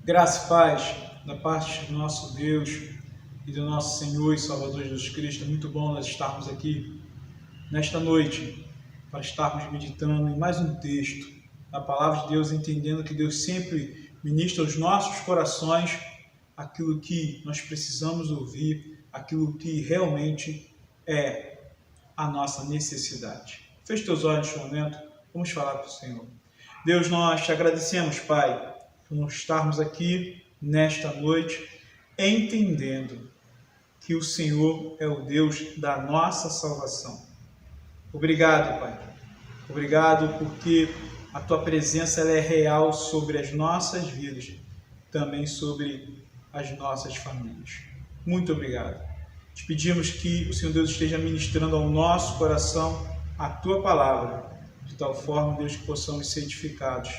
Graça e paz da parte do nosso Deus e do nosso Senhor e Salvador Jesus Cristo. É muito bom nós estarmos aqui nesta noite para estarmos meditando em mais um texto da Palavra de Deus, entendendo que Deus sempre ministra aos nossos corações aquilo que nós precisamos ouvir, aquilo que realmente é a nossa necessidade. Feche teus olhos neste momento, vamos falar com o Senhor. Deus, nós te agradecemos, Pai, por estarmos aqui nesta noite, entendendo que o Senhor é o Deus da nossa salvação. Obrigado, Pai. Obrigado porque a Tua presença ela é real sobre as nossas vidas, também sobre as nossas famílias. Muito obrigado. Te pedimos que o Senhor Deus esteja ministrando ao nosso coração a Tua palavra, de tal forma, Deus, que possamos ser edificados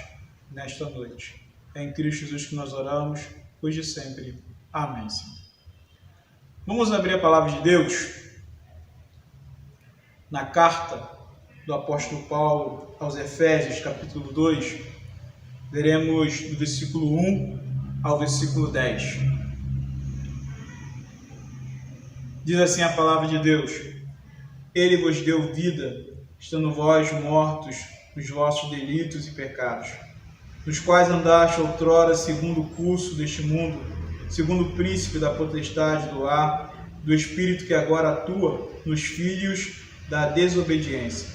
nesta noite. É em Cristo Jesus que nós oramos, hoje e sempre. Amém, Senhor. Vamos abrir a palavra de Deus na carta do apóstolo Paulo aos Efésios, capítulo 2. Veremos do versículo 1 ao versículo 10. Diz assim a palavra de Deus: Ele vos deu vida, estando vós mortos nos vossos delitos e pecados, nos quais andaste outrora segundo o curso deste mundo, segundo o príncipe da potestade do ar, do espírito que agora atua nos filhos da desobediência,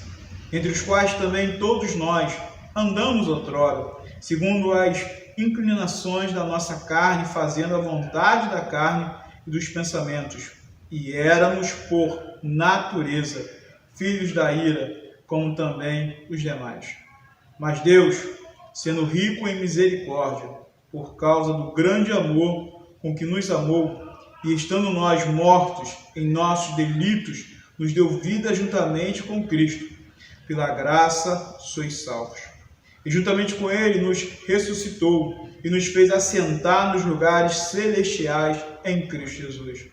entre os quais também todos nós andamos outrora, segundo as inclinações da nossa carne, fazendo a vontade da carne e dos pensamentos, e éramos por natureza filhos da ira, como também os demais. Mas Deus, sendo rico em misericórdia, por causa do grande amor com que nos amou, e estando nós mortos em nossos delitos, nos deu vida juntamente com Cristo. Pela graça sois salvos. E juntamente com Ele nos ressuscitou e nos fez assentar nos lugares celestiais em Cristo Jesus,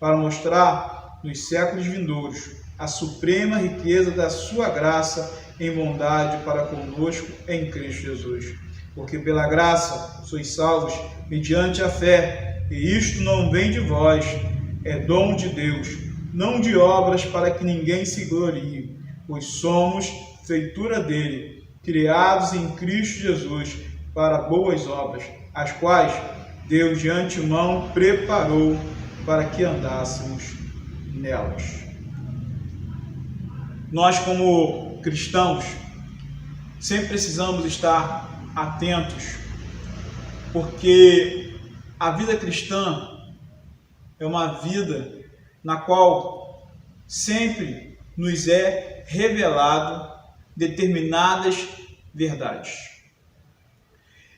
para mostrar nos séculos vindouros a suprema riqueza da sua graça em bondade para conosco em Cristo Jesus. Porque pela graça sois salvos mediante a fé, e isto não vem de vós, é dom de Deus, não de obras para que ninguém se glorie, pois somos feitura dele, criados em Cristo Jesus para boas obras, as quais Deus de antemão preparou para que andássemos nelas. Nós, como cristãos, sempre precisamos estar atentos, porque a vida cristã é uma vida na qual sempre nos é revelado determinadas verdades.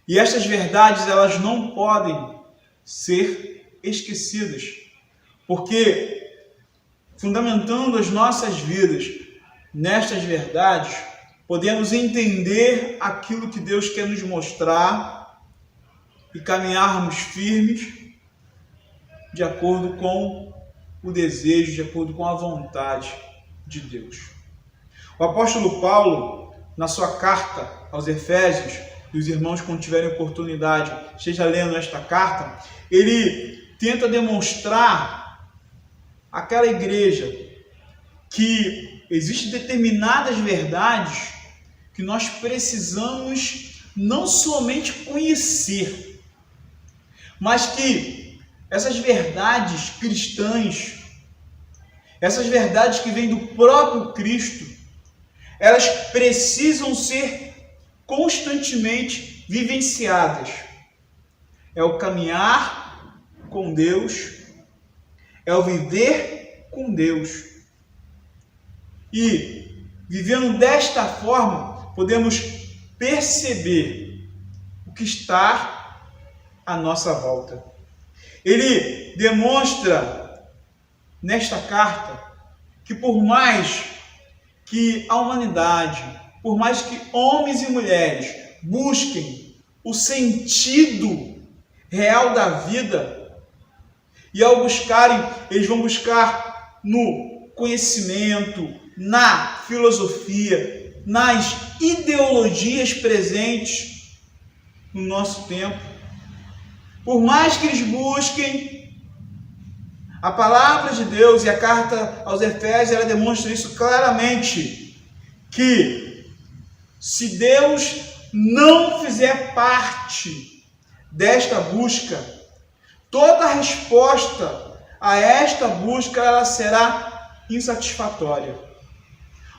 E estas verdades, elas não podem ser esquecidas, porque fundamentando as nossas vidas nestas verdades, podemos entender aquilo que Deus quer nos mostrar e caminharmos firmes de acordo com o desejo, de acordo com a vontade de Deus. O apóstolo Paulo, na sua carta aos Efésios, e os irmãos, quando tiverem oportunidade, esteja lendo esta carta, ele tenta demonstrar àquela igreja que existem determinadas verdades que nós precisamos não somente conhecer, mas que essas verdades cristãs, essas verdades que vêm do próprio Cristo, elas precisam ser constantemente vivenciadas. É o caminhar com Deus, é o viver com Deus. E, vivendo desta forma, podemos perceber o que está à nossa volta. Ele demonstra nesta carta que por mais que a humanidade, por mais que homens e mulheres busquem o sentido real da vida, e ao buscarem, eles vão buscar no conhecimento, na filosofia, nas ideologias presentes no nosso tempo, por mais que eles busquem, a palavra de Deus e a carta aos Efésios, ela demonstra isso claramente, que se Deus não fizer parte desta busca, toda resposta a esta busca ela será insatisfatória.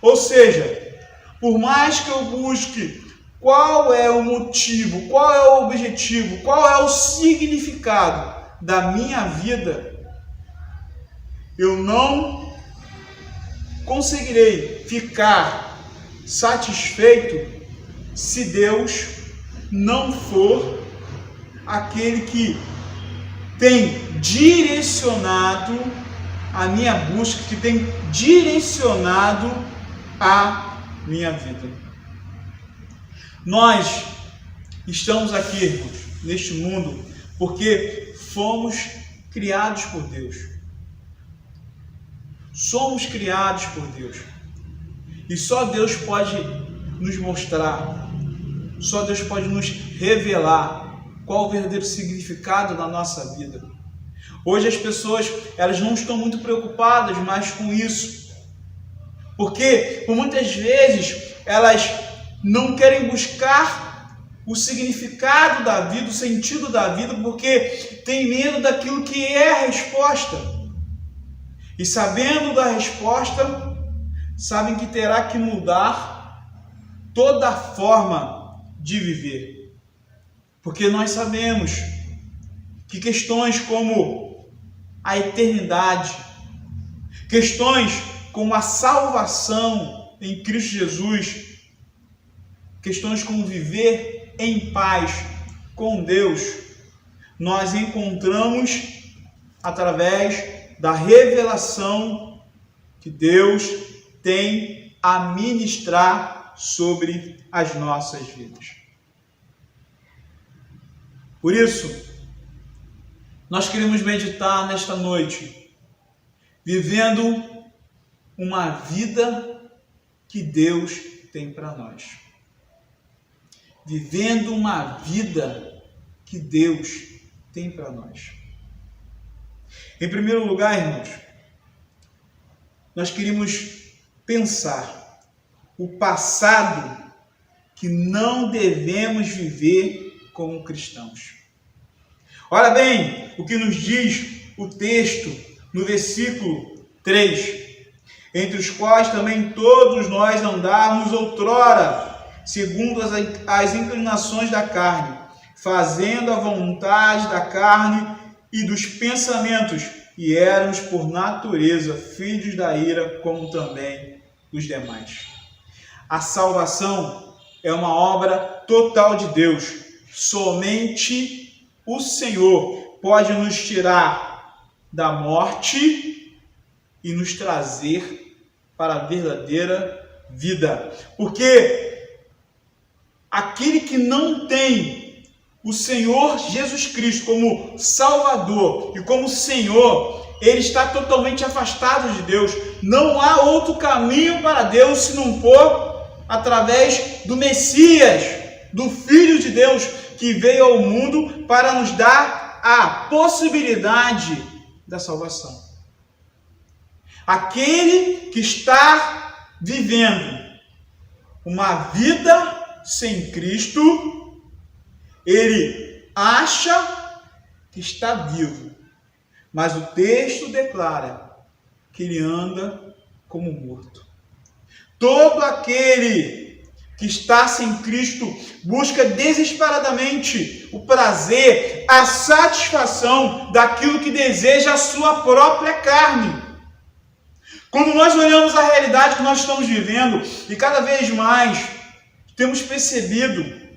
Ou seja, por mais que eu busque qual é o motivo, qual é o objetivo, qual é o significado da minha vida, eu não conseguirei ficar satisfeito se Deus não for aquele que tem direcionado a minha busca, que tem direcionado a minha vida. Nós estamos aqui, irmãos, neste mundo, porque fomos criados por Deus. Somos criados por Deus. E só Deus pode nos mostrar, só Deus pode nos revelar qual o verdadeiro significado da nossa vida. Hoje as pessoas, elas não estão muito preocupadas mais com isso. Porque, por muitas vezes, elas não querem buscar o significado da vida, o sentido da vida, porque tem medo daquilo que é a resposta. E sabendo da resposta, sabem que terá que mudar toda a forma de viver. Porque nós sabemos que questões como a eternidade, questões como a salvação em Cristo Jesus, questões como viver em paz com Deus, nós encontramos através da revelação que Deus tem a ministrar sobre as nossas vidas. Por isso, nós queremos meditar nesta noite, vivendo uma vida que Deus tem para nós. Vivendo uma vida que Deus tem para nós. Em primeiro lugar, irmãos, nós queríamos pensar o passado que não devemos viver como cristãos. Olha bem o que nos diz o texto no versículo 3. Entre os quais também todos nós andávamos outrora, segundo as inclinações da carne, fazendo a vontade da carne e dos pensamentos, e éramos por natureza filhos da ira, como também os demais. A salvação é uma obra total de Deus. Somente o Senhor pode nos tirar da morte e nos trazer para a verdadeira vida. Porque aquele que não tem o Senhor Jesus Cristo como Salvador e como Senhor, ele está totalmente afastado de Deus. Não há outro caminho para Deus se não for através do Messias, do Filho de Deus, que veio ao mundo para nos dar a possibilidade da salvação. Aquele que está vivendo uma vida sem Cristo, ele acha que está vivo, mas o texto declara que ele anda como morto. Todo aquele que está sem Cristo busca desesperadamente o prazer, a satisfação daquilo que deseja a sua própria carne. Quando nós olhamos a realidade que nós estamos vivendo, e cada vez mais temos percebido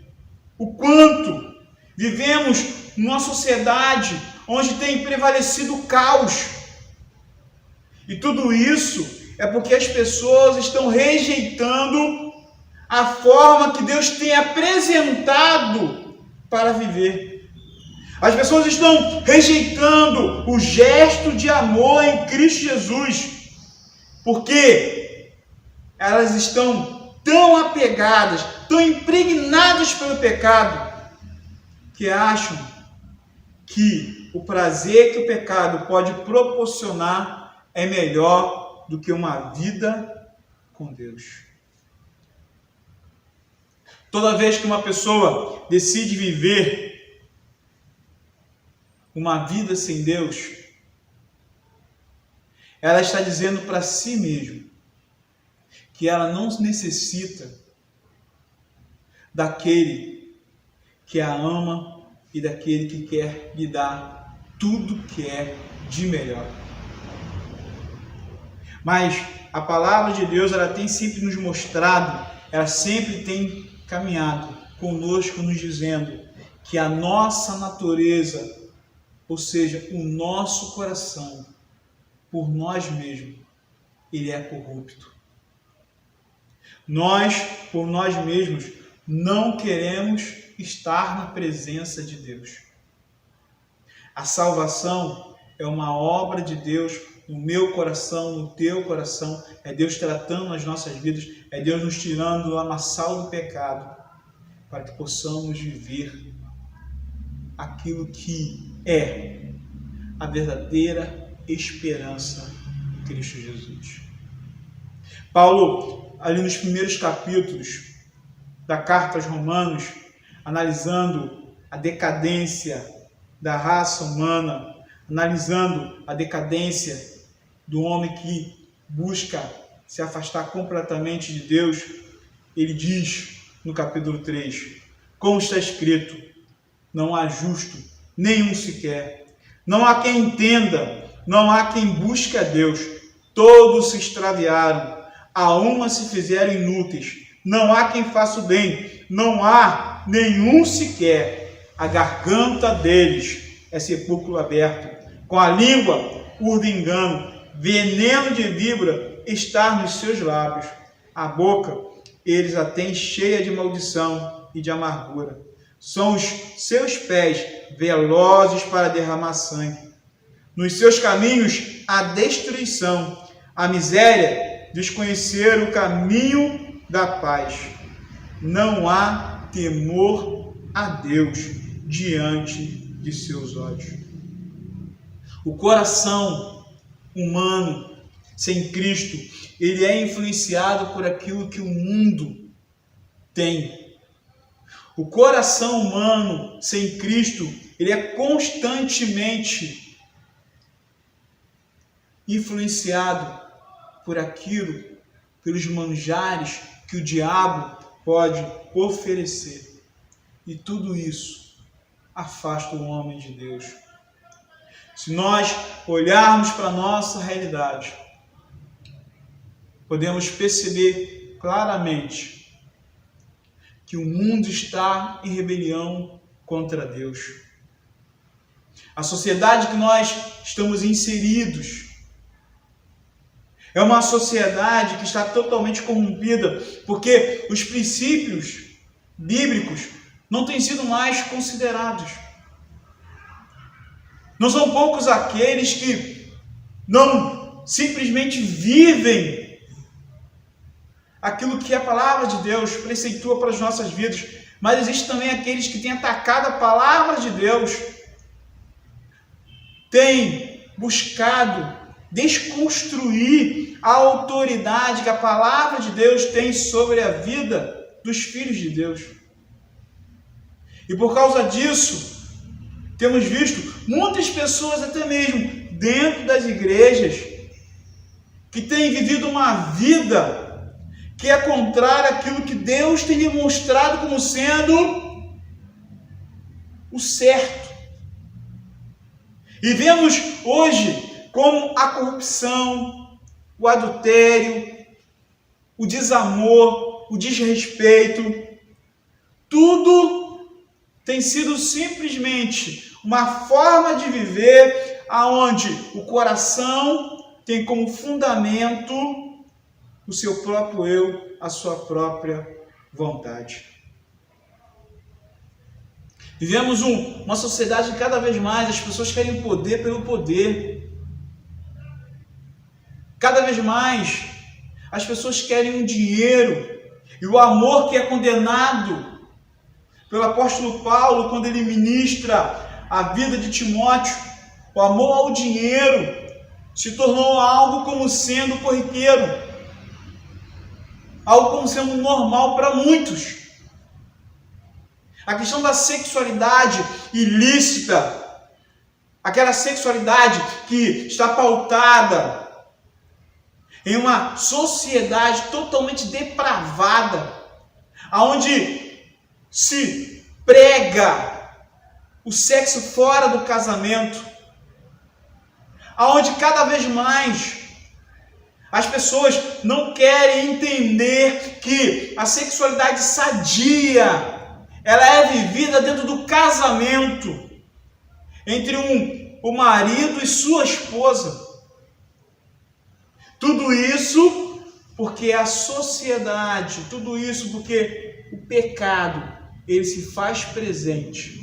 o quanto vivemos numa sociedade onde tem prevalecido o caos. E tudo isso é porque as pessoas estão rejeitando a forma que Deus tem apresentado para viver. As pessoas estão rejeitando o gesto de amor em Cristo Jesus, porque elas estão tão apegadas, tão impregnadas pelo pecado, que acham que o prazer que o pecado pode proporcionar é melhor do que uma vida com Deus. Toda vez que uma pessoa decide viver uma vida sem Deus, ela está dizendo para si mesma que ela não necessita daquele que a ama e daquele que quer lhe dar tudo que é de melhor. Mas a palavra de Deus, ela tem sempre nos mostrado, ela sempre tem caminhado conosco, nos dizendo que a nossa natureza, ou seja, o nosso coração, por nós mesmos, ele é corrupto. Nós, por nós mesmos, não queremos estar na presença de Deus. A salvação é uma obra de Deus no meu coração, no teu coração. É Deus tratando as nossas vidas, é Deus nos tirando do lamaçal do pecado, para que possamos viver aquilo que é a verdadeira esperança em Cristo Jesus. Paulo, ali nos primeiros capítulos da carta aos Romanos, analisando a decadência da raça humana, analisando a decadência do homem que busca se afastar completamente de Deus, ele diz no capítulo 3, como está escrito: não há justo, nenhum sequer, não há quem entenda, não há quem busque a Deus, todos se extraviaram, a uma se fizeram inúteis, não há quem faça o bem, não há nenhum sequer, a garganta deles é sepulcro aberto, com a língua urda engano, veneno de víbora está nos seus lábios, a boca eles a têm cheia de maldição e de amargura, são os seus pés velozes para derramar sangue, nos seus caminhos a destruição, a miséria, desconhecer o caminho da paz, não há temor a Deus diante de seus olhos. O coração humano sem Cristo, ele é influenciado por aquilo que o mundo tem. O coração humano sem Cristo, ele é constantemente influenciado por aquilo, pelos manjares que o diabo pode oferecer. E tudo isso afasta o homem de Deus. Se nós olharmos para a nossa realidade, podemos perceber claramente que o mundo está em rebelião contra Deus. A sociedade que nós estamos inseridos é uma sociedade que está totalmente corrompida, porque os princípios bíblicos não têm sido mais considerados. Não são poucos aqueles que não simplesmente vivem aquilo que a palavra de Deus preceitua para as nossas vidas, mas existe também aqueles que têm atacado a palavra de Deus, têm buscado desconstruir a autoridade que a palavra de Deus tem sobre a vida dos filhos de Deus. E por causa disso, temos visto muitas pessoas, até mesmo dentro das igrejas, que têm vivido uma vida que é contrária àquilo que Deus tem demonstrado como sendo o certo. E vemos hoje como a corrupção, o adultério, o desamor, o desrespeito, tudo tem sido simplesmente uma forma de viver aonde o coração tem como fundamento o seu próprio eu, a sua própria vontade. Vivemos uma sociedade que cada vez mais as pessoas querem poder pelo poder. Cada vez mais as pessoas querem o dinheiro e o amor que é condenado pelo apóstolo Paulo quando ele ministra a vida de Timóteo, o amor ao dinheiro se tornou algo como sendo corriqueiro, algo como sendo normal para muitos. A questão da sexualidade ilícita, aquela sexualidade que está pautada em uma sociedade totalmente depravada, onde se prega o sexo fora do casamento, onde cada vez mais as pessoas não querem entender que a sexualidade sadia, ela é vivida dentro do casamento, entre o marido e sua esposa. Tudo isso porque a sociedade, tudo isso porque o pecado, ele se faz presente.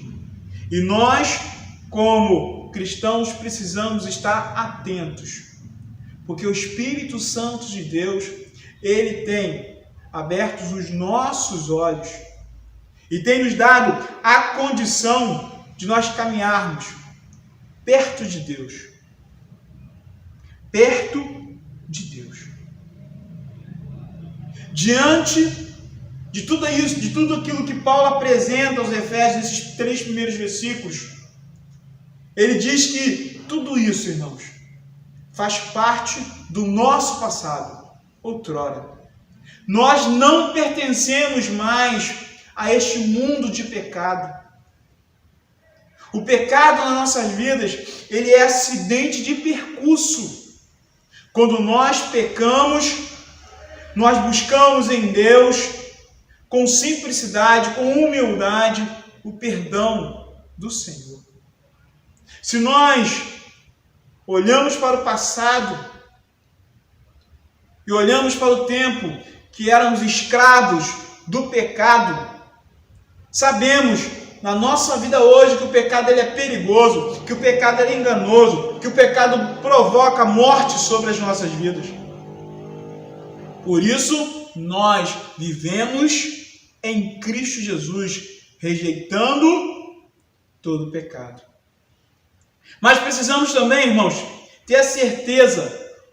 E nós, como cristãos, precisamos estar atentos, porque o Espírito Santo de Deus, ele tem abertos os nossos olhos e tem nos dado a condição de nós caminharmos perto de Deus. Perto de Deus. Diante de tudo isso, de tudo aquilo que Paulo apresenta aos Efésios, nesses 3 primeiros versículos, ele diz que tudo isso, irmãos, faz parte do nosso passado, outrora. Nós não pertencemos mais a este mundo de pecado. O pecado nas nossas vidas, ele é acidente de percurso. Quando nós pecamos, nós buscamos em Deus, com simplicidade, com humildade, o perdão do Senhor. Se nós olhamos para o passado e olhamos para o tempo que éramos escravos do pecado, sabemos na nossa vida hoje que o pecado ele é perigoso, que o pecado é enganoso, que o pecado provoca morte sobre as nossas vidas. Por isso, nós vivemos em Cristo Jesus, rejeitando todo o pecado. Mas precisamos também, irmãos, ter a certeza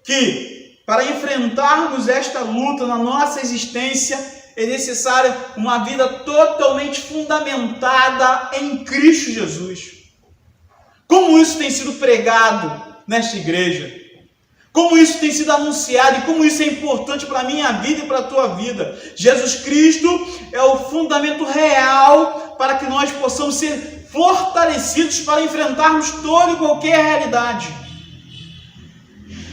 que para enfrentarmos esta luta na nossa existência, é necessária uma vida totalmente fundamentada em Cristo Jesus. Como isso tem sido pregado nesta igreja? Como isso tem sido anunciado e como isso é importante para a minha vida e para a tua vida? Jesus Cristo é o fundamento real para que nós possamos ser fortalecidos para enfrentarmos toda e qualquer realidade.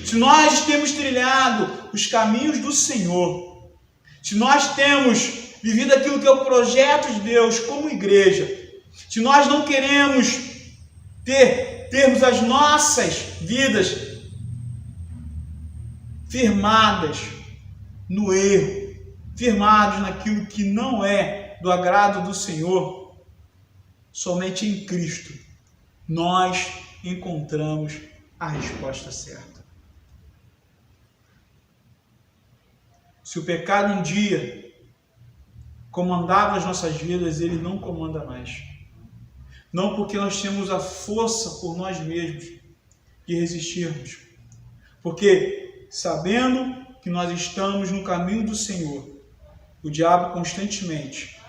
Se nós temos trilhado os caminhos do Senhor, se nós temos vivido aquilo que é o projeto de Deus como igreja, se nós não queremos termos as nossas vidas firmadas no erro, firmados naquilo que não é do agrado do Senhor, somente em Cristo nós encontramos a resposta certa. Se o pecado um dia comandava as nossas vidas, ele não comanda mais. Não porque nós temos a força por nós mesmos de resistirmos. Porque sabendo que nós estamos no caminho do Senhor, o diabo constantemente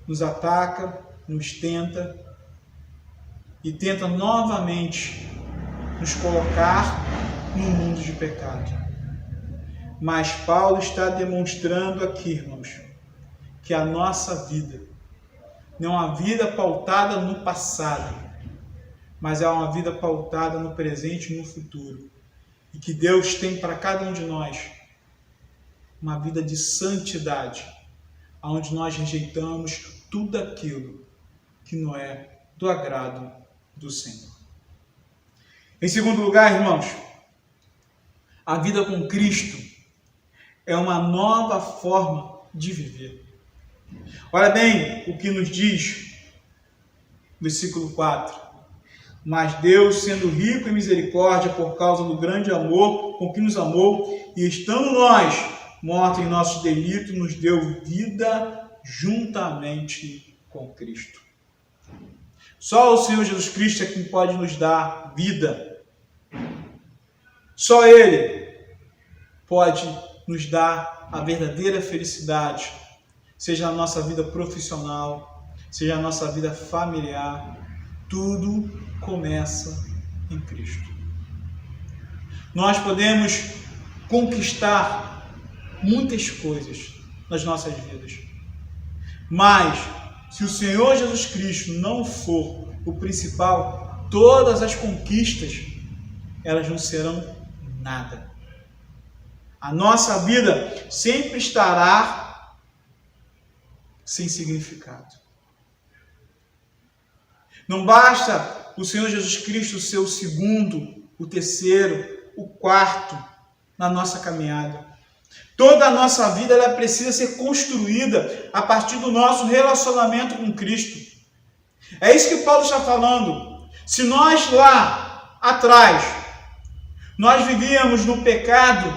nos ataca, nos tenta e tenta novamente nos colocar no mundo de pecado. Mas Paulo está demonstrando aqui, irmãos, que a nossa vida não é uma vida pautada no passado, mas é uma vida pautada no presente e no futuro. E que Deus tem para cada um de nós uma vida de santidade, onde nós rejeitamos tudo aquilo que não é do agrado do Senhor. Em segundo lugar, irmãos, a vida com Cristo é uma nova forma de viver. Olha bem o que nos diz, versículo 4. Mas Deus, sendo rico em misericórdia por causa do grande amor com que nos amou, e estando nós mortos em nossos delitos, nos deu vida juntamente com Cristo. Só o Senhor Jesus Cristo é quem pode nos dar vida. Só Ele pode nos dar a verdadeira felicidade, seja na nossa vida profissional, seja na nossa vida familiar. Tudo começa em Cristo. Nós podemos conquistar muitas coisas nas nossas vidas, mas se o Senhor Jesus Cristo não for o principal, todas as conquistas, elas não serão nada. A nossa vida sempre estará sem significado. Não basta o Senhor Jesus Cristo ser o segundo, o terceiro, o quarto na nossa caminhada. Toda a nossa vida ela precisa ser construída a partir do nosso relacionamento com Cristo. É isso que Paulo está falando. Se nós lá atrás, nós vivíamos no pecado,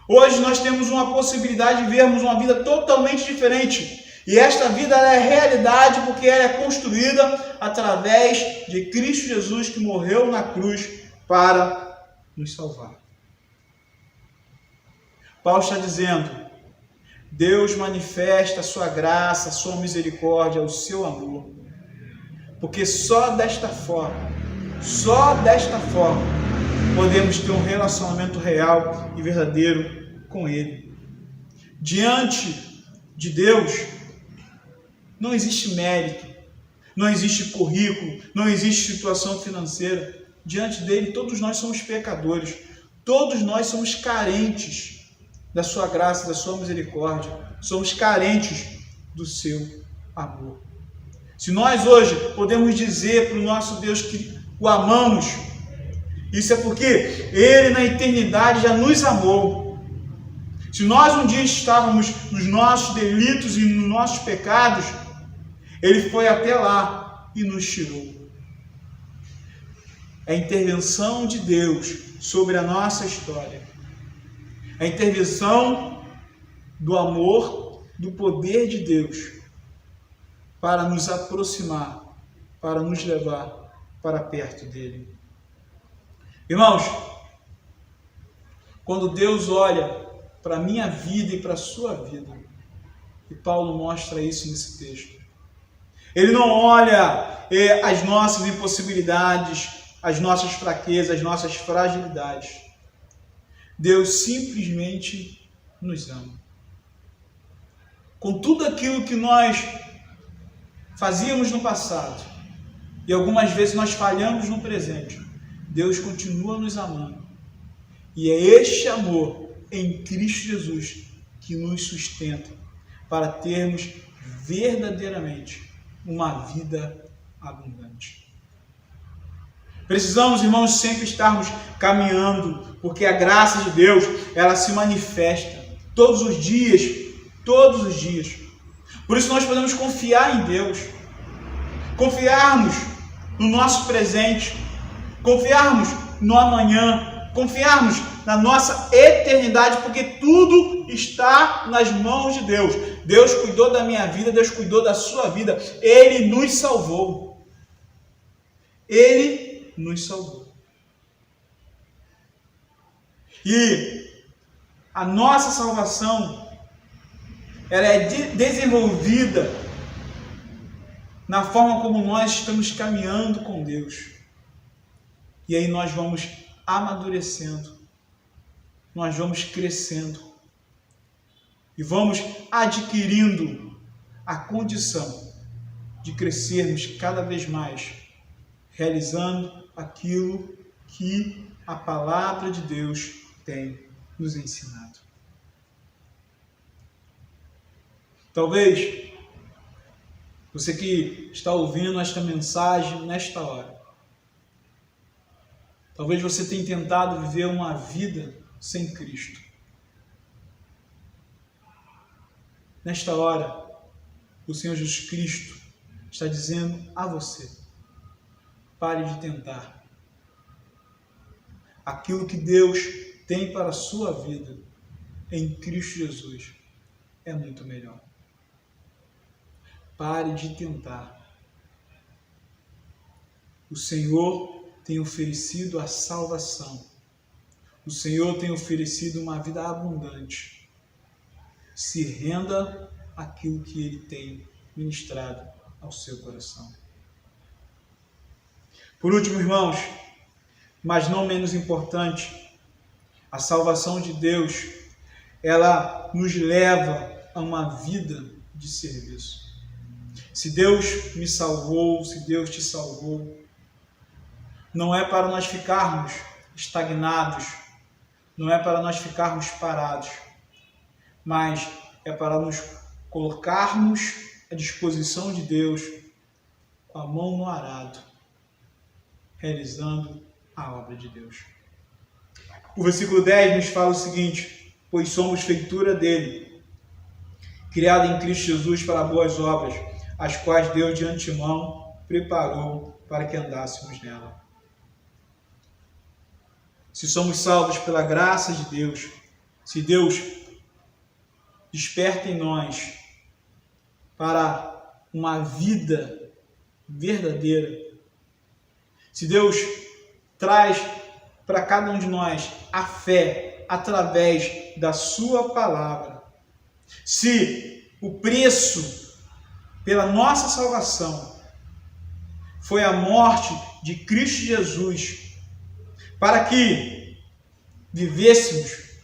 hoje nós temos uma possibilidade de vermos uma vida totalmente diferente. E esta vida ela é realidade porque ela é construída através de Cristo Jesus que morreu na cruz para nos salvar. Paulo está dizendo, Deus manifesta a sua graça, a sua misericórdia, o seu amor. Porque só desta forma, podemos ter um relacionamento real e verdadeiro com Ele. Diante de Deus, não existe mérito, não existe currículo, não existe situação financeira. Diante dele, todos nós somos pecadores, todos nós somos carentes da sua graça, da sua misericórdia, somos carentes do seu amor. Se nós hoje podemos dizer para o nosso Deus que o amamos, isso é porque Ele na eternidade já nos amou. Se nós um dia estávamos nos nossos delitos e nos nossos pecados, Ele foi até lá e nos tirou. É a intervenção de Deus sobre a nossa história. É a intervenção do amor, do poder de Deus para nos aproximar, para nos levar para perto dele. Irmãos, quando Deus olha para a minha vida e para a sua vida, e Paulo mostra isso nesse texto, Ele não olha as nossas impossibilidades, as nossas fraquezas, as nossas fragilidades. Deus simplesmente nos ama. Com tudo aquilo que nós fazíamos no passado, e algumas vezes nós falhamos no presente, Deus continua nos amando. E é este amor em Cristo Jesus que nos sustenta para termos verdadeiramente uma vida abundante. Precisamos, irmãos, sempre estarmos caminhando, porque a graça de Deus, ela se manifesta todos os dias. Por isso nós podemos confiar em Deus, confiarmos no nosso presente, confiarmos no amanhã, confiarmos na nossa eternidade, porque tudo está nas mãos de Deus. Deus cuidou da minha vida, Deus cuidou da sua vida, Ele nos salvou. Ele nos salvou. E a nossa salvação, ela é desenvolvida na forma como nós estamos caminhando com Deus. E aí nós vamos amadurecendo, nós vamos crescendo e vamos adquirindo a condição de crescermos cada vez mais, realizando aquilo que a palavra de Deus tem nos ensinado. Talvez você que está ouvindo esta mensagem nesta hora, talvez você tenha tentado viver uma vida sem Cristo. Nesta hora, o Senhor Jesus Cristo está dizendo a você: pare de tentar. Aquilo que Deus tem para a sua vida em Cristo Jesus é muito melhor. Pare de tentar. O Senhor tem oferecido a salvação. O Senhor tem oferecido uma vida abundante. Se renda àquilo que Ele tem ministrado ao seu coração. Por último, irmãos, mas não menos importante, a salvação de Deus, ela nos leva a uma vida de serviço. Se Deus me salvou, se Deus te salvou, não é para nós ficarmos estagnados, não é para nós ficarmos parados, mas é para nos colocarmos à disposição de Deus com a mão no arado, realizando a obra de Deus. O versículo 10 nos fala o seguinte: pois somos feitura dele, criada em Cristo Jesus para boas obras, as quais Deus de antemão preparou para que andássemos nela. Se somos salvos pela graça de Deus, se Deus desperta em nós para uma vida verdadeira, se Deus traz para cada um de nós a fé através da sua palavra, se o preço pela nossa salvação foi a morte de Cristo Jesus, para que vivêssemos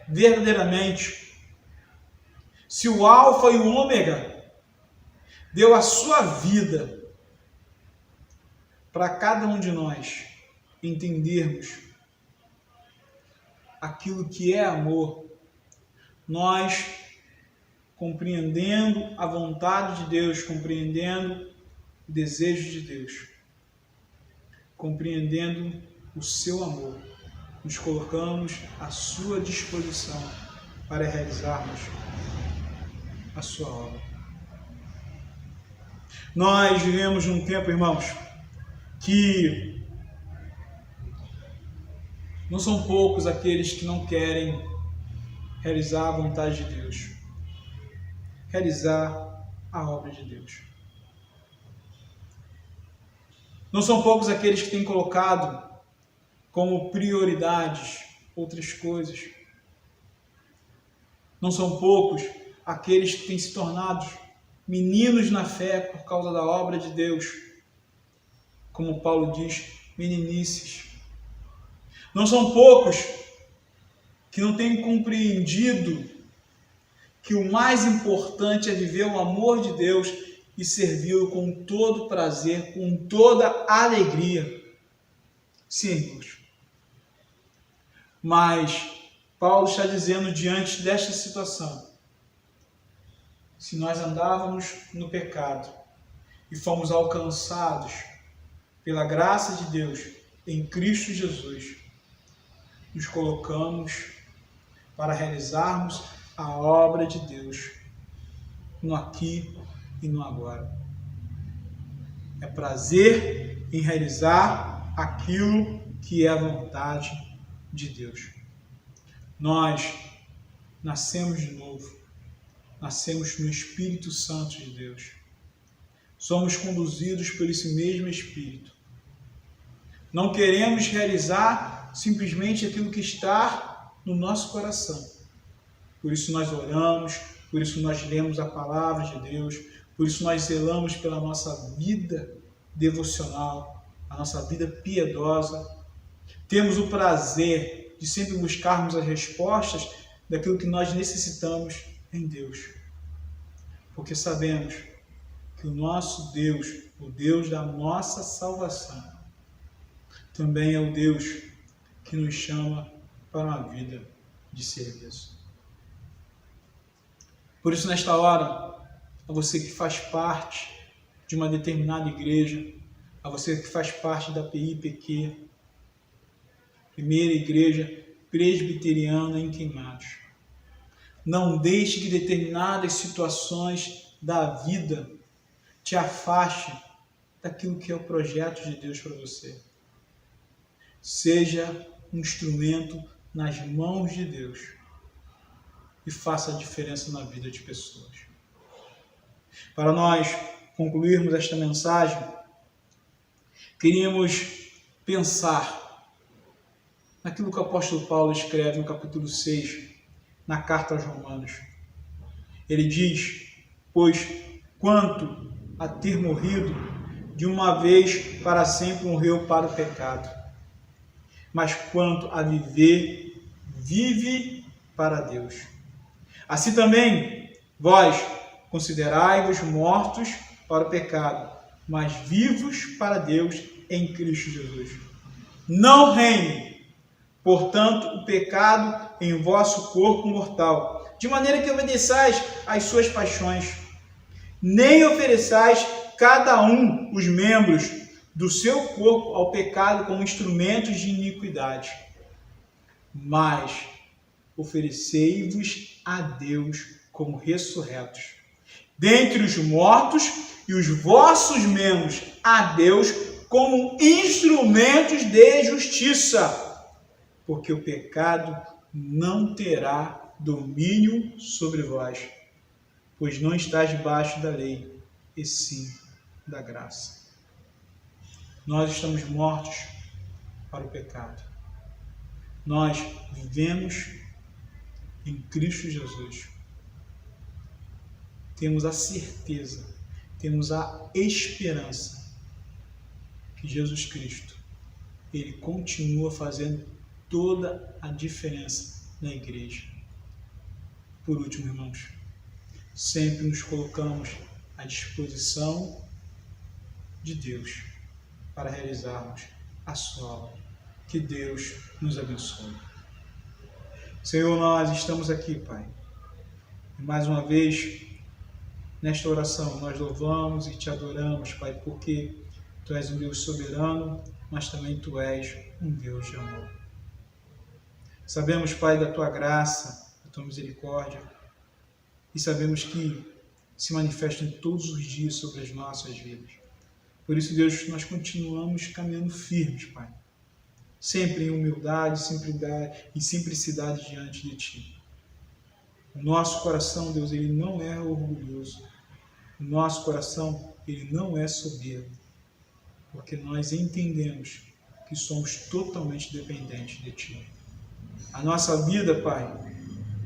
verdadeiramente, se o Alfa e o Ômega deu a sua vida para cada um de nós entendermos aquilo que é amor, nós, compreendendo a vontade de Deus, compreendendo o desejo de Deus, compreendendo o seu amor, nos colocamos à sua disposição para realizarmos a sua obra. Nós vivemos num tempo, irmãos, que não são poucos aqueles que não querem realizar a vontade de Deus, realizar a obra de Deus. Não são poucos aqueles que têm colocado como prioridades outras coisas. Não são poucos aqueles que têm se tornado meninos na fé por causa da obra de Deus. Como Paulo diz, meninices. Não são poucos que não têm compreendido que o mais importante é viver o amor de Deus e servi-lo com todo prazer, com toda alegria. Sim, irmãos. Mas Paulo está dizendo diante desta situação: se nós andávamos no pecado e fomos alcançados pela graça de Deus em Cristo Jesus, nos colocamos para realizarmos a obra de Deus no aqui e no agora. É prazer em realizar aquilo que é a vontade de Deus. Nós nascemos de novo, nascemos no Espírito Santo de Deus. Somos conduzidos por esse mesmo Espírito. Não queremos realizar simplesmente aquilo que está no nosso coração. Por isso nós oramos, por isso nós lemos a palavra de Deus, por isso nós zelamos pela nossa vida devocional, a nossa vida piedosa. Temos o prazer de sempre buscarmos as respostas daquilo que nós necessitamos em Deus. Porque sabemos que o nosso Deus, o Deus da nossa salvação, também é o Deus que nos chama para uma vida de serviço. Por isso, nesta hora, a você que faz parte de uma determinada igreja, a você que faz parte da PIPQ, Primeira Igreja Presbiteriana em Queimados, não deixe que determinadas situações da vida te afaste daquilo que é o projeto de Deus para você. Seja um instrumento nas mãos de Deus e faça a diferença na vida de pessoas. Para nós concluirmos esta mensagem, queríamos pensar naquilo que o apóstolo Paulo escreve no capítulo 6, na carta aos Romanos. Ele diz: pois quanto a ter morrido, de uma vez para sempre morreu para o pecado, mas quanto a viver, vive para Deus. Assim também, vós considerai-vos mortos para o pecado, mas vivos para Deus em Cristo Jesus. Não reine, portanto, o pecado em vosso corpo mortal, de maneira que obedeçais às suas paixões, nem ofereçais cada um os membros do seu corpo ao pecado como instrumentos de iniquidade, mas oferecei-vos a Deus como ressurretos dentre os mortos e os vossos membros a Deus como instrumentos de justiça, porque o pecado não terá domínio sobre vós, pois não estáis debaixo da lei, e sim da graça. Nós estamos mortos para o pecado. Nós vivemos em Cristo Jesus. Temos a certeza, temos a esperança que Jesus Cristo, Ele continua fazendo toda a diferença na igreja. Por último, irmãos, sempre nos colocamos à disposição de Deus para realizarmos a sua obra. Que Deus nos abençoe. Senhor, nós estamos aqui, Pai. E mais uma vez, nesta oração, nós louvamos e te adoramos, Pai, porque Tu és um Deus soberano, mas também Tu és um Deus de amor. Sabemos, Pai, da Tua graça, da Tua misericórdia, e sabemos que se manifestam todos os dias sobre as nossas vidas. Por isso, Deus, nós continuamos caminhando firmes, Pai, sempre em humildade e simplicidade diante de Ti. O nosso coração, Deus, ele não é orgulhoso. O nosso coração, ele não é soberbo, porque nós entendemos que somos totalmente dependentes de Ti. A nossa vida, Pai,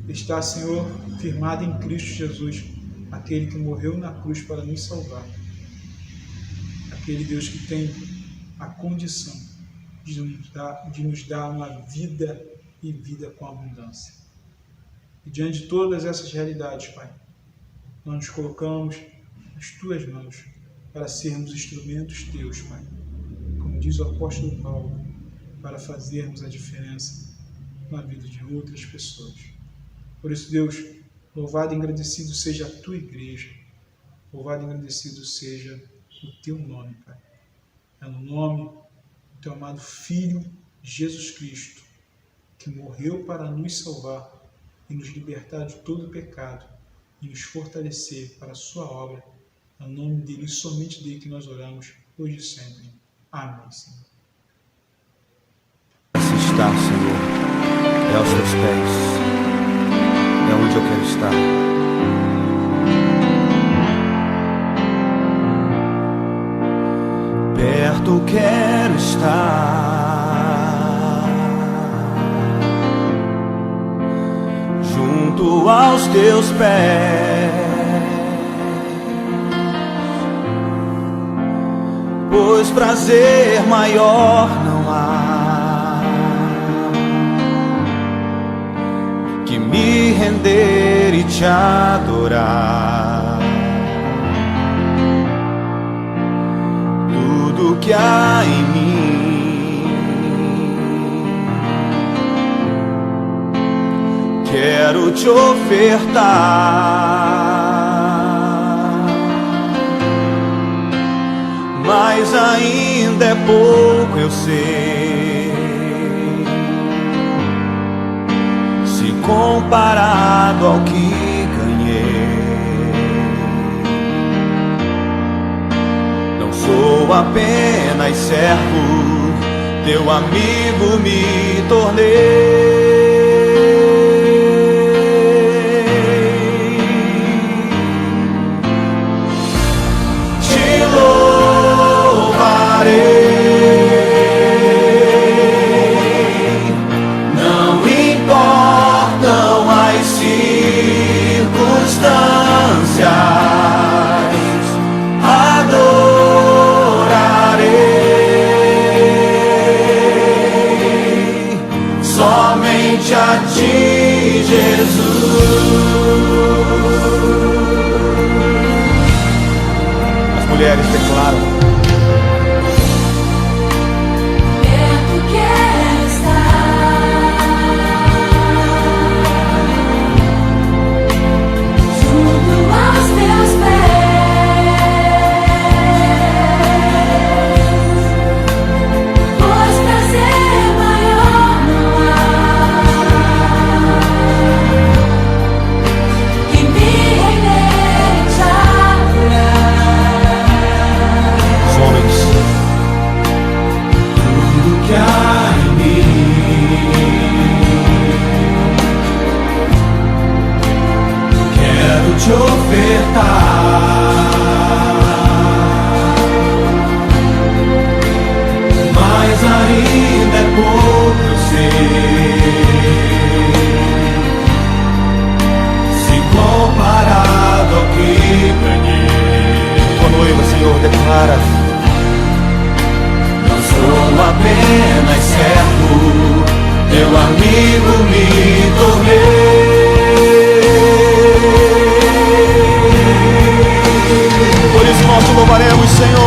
está, Senhor, firmada em Cristo Jesus, aquele que morreu na cruz para nos salvar. Aquele Deus que tem a condição de nos dar uma vida e vida com abundância. E diante de todas essas realidades, Pai, nós nos colocamos nas Tuas mãos para sermos instrumentos Teus, Pai. Como diz o apóstolo Paulo, para fazermos a diferença na vida de outras pessoas. Por isso, Deus, louvado e agradecido seja a Tua igreja. Louvado e agradecido seja o Teu nome, Pai. É no nome do Teu amado Filho, Jesus Cristo, que morreu para nos salvar e nos libertar de todo o pecado e nos fortalecer para a Sua obra. É no nome dEle e somente dEle que nós oramos, hoje e sempre. Amém, Senhor. Se está, Senhor, é aos Teus pés, é onde eu quero estar. Perto quero estar, junto aos Teus pés, pois prazer maior não há que me render e Te adorar. Tudo que há em mim quero Te ofertar, mas ainda é pouco, eu sei, se comparado ao que ganhei. Não sou apenas servo, Teu amigo me tornei. Te louvarei As mulheres declaram: perto quero estar, junto aos teus pés, pois prazer maior não há que me render e te adorar. os homens. Tudo que há em mim, quero te ofertar, mas ainda é pouco, eu sei, se comparado ao que ganhei. Tua noiva, Senhor, declara: Não sou apenas servo, teu amigo me tornei. por isso nós te louvaremos, Senhor.